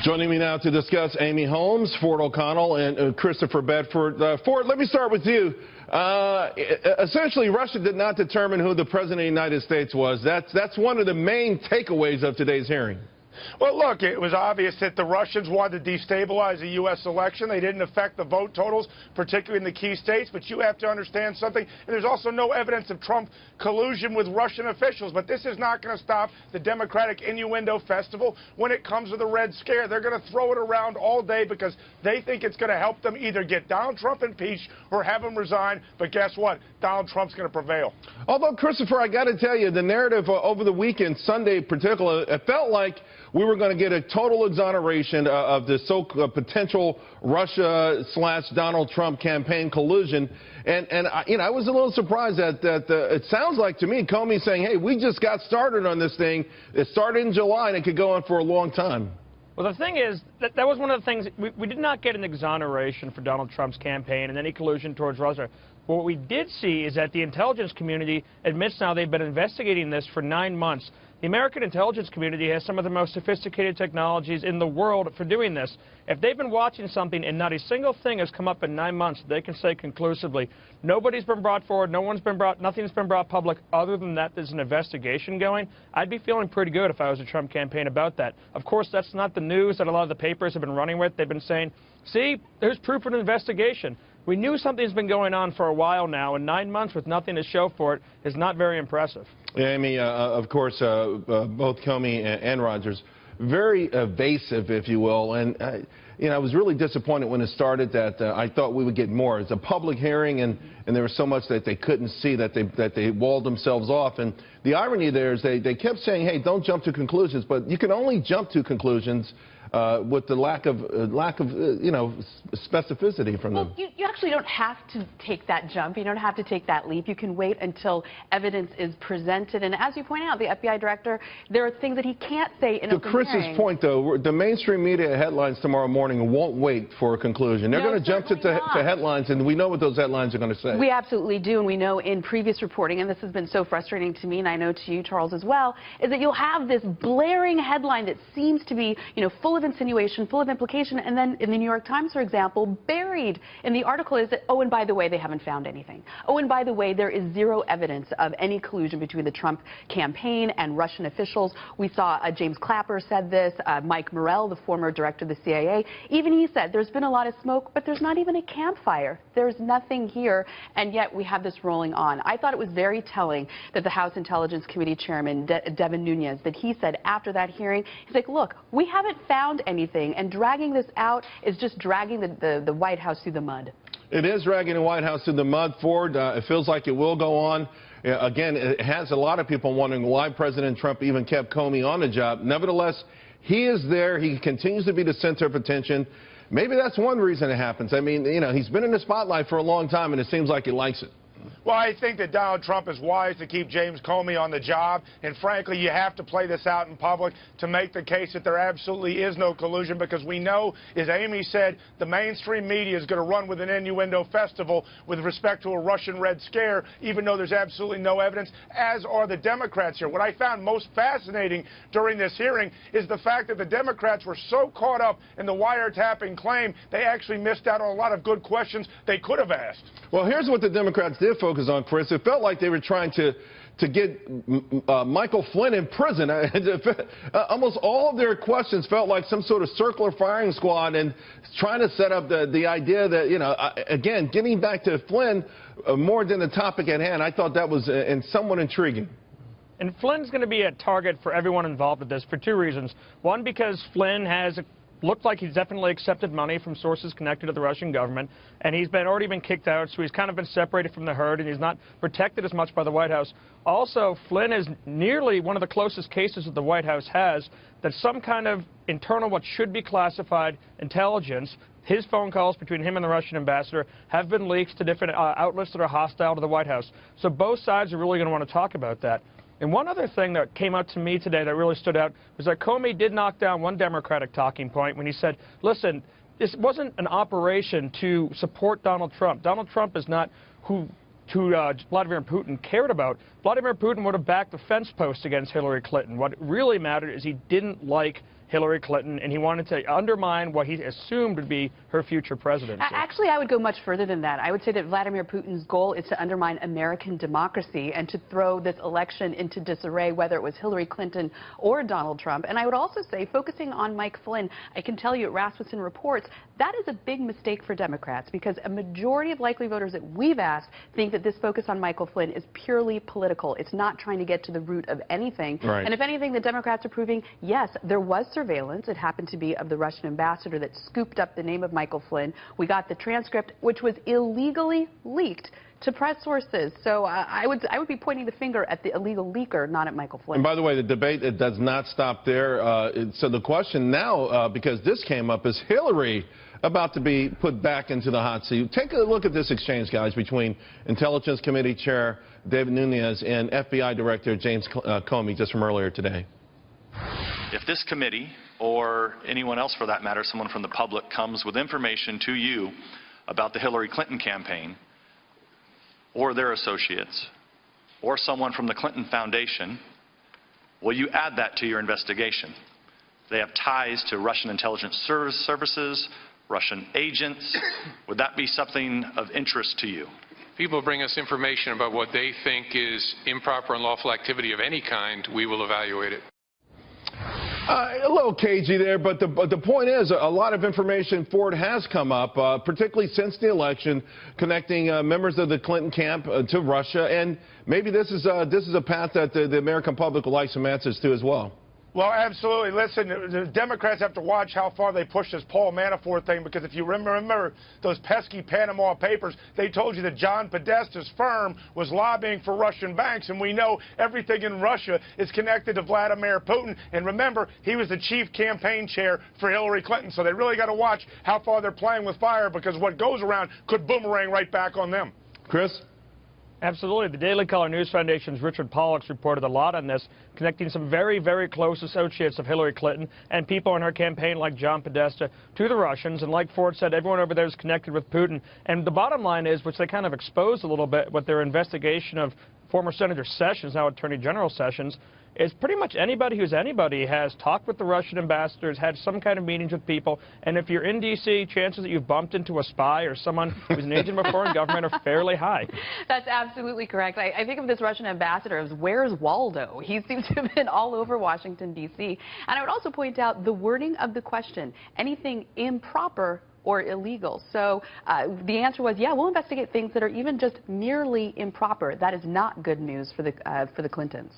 Joining me now to discuss Amy Holmes, Ford O Connell, and Christopher Bedford. Ford, let me start with you. Essentially, Russia did not determine who the President of the United States was. That's one of the main takeaways of today's hearing. Well, look, it was obvious that the Russians wanted to destabilize the U.S. election. They didn't affect the vote totals, particularly in the key states. But you have to understand something. And there's also no evidence of Trump collusion with Russian officials. But this is not going to stop the Democratic innuendo festival when it comes to the Red Scare. They're going to throw it around all day because they think it's going to help them either get Donald Trump impeached or have him resign. But guess what? Donald Trump's going to prevail. Although, Christopher, I got to tell you, the narrative over the weekend, Sunday in particular, it felt like we were going to get a total exoneration of the potential Russia/Donald Trump campaign collusion. And I was a little surprised that it sounds like to me Comey saying, hey, we just got started on this thing. It started in July and it could go on for a long time. Well, the thing is, that was one of the things, we did not get an exoneration for Donald Trump's campaign and any collusion towards Russia. But what we did see is that the intelligence community admits now they've been investigating this for 9 months. The American intelligence community has some of the most sophisticated technologies in the world for doing this. If they've been watching something and not a single thing has come up in 9 months, they can say conclusively, nobody's been brought forward, nothing's been brought public other than that there's an investigation going, I'd be feeling pretty good if I was a Trump campaign about that. Of course, that's not the news that a lot of the papers have been running with. They've been saying, see, there's proof of an investigation. We knew something's been going on for a while now, and 9 months with nothing to show for it is not very impressive. Amy, of course, both Comey and Rogers, very evasive, if you will. And, I was really disappointed when it started that I thought we would get more. It's a public hearing, and there was so much that they couldn't see that they walled themselves off. And the irony there is they kept saying, hey, don't jump to conclusions. But you can only jump to conclusions with the lack of specificity from them. Well, you actually don't have to take that jump. You don't have to take that leap. You can wait until evidence is presented. And as you point out, the FBI director, there are things that he can't say in open hearing. To Chris's point, though, the mainstream media headlines tomorrow morning won't wait for a conclusion. They're going to jump to headlines, and we know what those headlines are going to say. We absolutely do, and we know in previous reporting, and this has been so frustrating to me, and I know to you, Charles, as well, is that you'll have this blaring headline that seems to be, full of insinuation, full of implication, and then in the New York Times, for example, buried in the article is that, oh, and by the way, they haven't found anything. Oh, and by the way, there is zero evidence of any collusion between the Trump campaign and Russian officials. We saw James Clapper said this, Mike Morell, the former director of the CIA, even he said there's been a lot of smoke, but there's not even a campfire. There's nothing here, and yet we have this rolling on. I thought it was very telling that the House Intelligence Committee Chairman, Devin Nunes, that he said after that hearing, he's like, look, we haven't found anything, and dragging this out is just dragging the White House through the mud. It is dragging the White House through the mud, Ford. It feels like it will go on. Again, it has a lot of people wondering why President Trump even kept Comey on the job. Nevertheless, he is there. He continues to be the center of attention. Maybe that's one reason it happens. I mean, he's been in the spotlight for a long time, and it seems like he likes it. Well, I think that Donald Trump is wise to keep James Comey on the job. And frankly, you have to play this out in public to make the case that there absolutely is no collusion, because we know, as Amy said, the mainstream media is going to run with an innuendo festival with respect to a Russian Red Scare, even though there's absolutely no evidence, as are the Democrats here. What I found most fascinating during this hearing is the fact that the Democrats were so caught up in the wiretapping claim, they actually missed out on a lot of good questions they could have asked. Well, here's what the Democrats did focus on, Chris. It felt like they were trying to get Michael Flynn in prison. Almost all of their questions felt like some sort of circular firing squad and trying to set up the idea that, again, getting back to Flynn more than the topic at hand. I thought that was somewhat intriguing. And Flynn's going to be a target for everyone involved with this for two reasons. One, because Flynn has looked like he's definitely accepted money from sources connected to the Russian government, and he's already been kicked out, so he's kind of been separated from the herd, and he's not protected as much by the White House. Also, Flynn is nearly one of the closest cases that the White House has that some kind of internal, what should be classified intelligence, his phone calls between him and the Russian ambassador, have been leaked to different outlets that are hostile to the White House. So both sides are really going to want to talk about that. And one other thing that came out to me today that really stood out was that Comey did knock down one Democratic talking point when he said, listen, this wasn't an operation to support Donald Trump. Donald Trump is not who Vladimir Putin cared about. Vladimir Putin would have backed the fence post against Hillary Clinton. What really mattered is he didn't like Hillary Clinton, and he wanted to undermine what he assumed would be her future presidency. Actually, I would go much further than that. I would say that Vladimir Putin's goal is to undermine American democracy and to throw this election into disarray, whether it was Hillary Clinton or Donald Trump. And I would also say, focusing on Mike Flynn, I can tell you at Rasmussen Reports, that is a big mistake for Democrats, because a majority of likely voters that we've asked think that this focus on Michael Flynn is purely political. It's not trying to get to the root of anything. Right. And if anything, the Democrats are proving, yes, there was surveillance. It happened to be of the Russian ambassador that scooped up the name of Michael Flynn. We got the transcript, which was illegally leaked to press sources. So I would be pointing the finger at the illegal leaker, not at Michael Flynn. And by the way, the debate, it does not stop there. So the question now, because this came up, is Hillary about to be put back into the hot seat? Take a look at this exchange, guys, between Intelligence Committee Chair David Nunes and FBI Director James Comey, just from earlier today. If this committee, or anyone else for that matter, someone from the public, comes with information to you about the Hillary Clinton campaign, or their associates, or someone from the Clinton Foundation, will you add that to your investigation? They have ties to Russian intelligence services, Russian agents. Would that be something of interest to you? People bring us information about what they think is improper and unlawful activity of any kind. We will evaluate it. A little cagey there, but the point is, a lot of information Ford has come up, particularly since the election, connecting members of the Clinton camp to Russia, and maybe this is a path that the American public will like some answers to as well. Well, absolutely. Listen, the Democrats have to watch how far they push this Paul Manafort thing, because if you remember those pesky Panama Papers, they told you that John Podesta's firm was lobbying for Russian banks, and we know everything in Russia is connected to Vladimir Putin. And remember, he was the chief campaign chair for Hillary Clinton, so they really got to watch how far they're playing with fire, because what goes around could boomerang right back on them. Chris? Absolutely. The Daily Caller News Foundation's Richard Pollux reported a lot on this, connecting some very, very close associates of Hillary Clinton and people in her campaign like John Podesta to the Russians. And like Ford said, everyone over there is connected with Putin. And the bottom line is, which they kind of exposed a little bit with their investigation of former Senator Sessions, now Attorney General Sessions, is pretty much anybody who's anybody has talked with the Russian ambassadors, had some kind of meetings with people, and if you're in D.C., chances that you've bumped into a spy or someone who's an agent of a foreign government are fairly high. That's absolutely correct. I think of this Russian ambassador as Where's Waldo? He seems to have been all over Washington, D.C. And I would also point out the wording of the question, anything improper or illegal. So the answer was, yeah, we'll investigate things that are even just merely improper. That is not good news for the Clintons.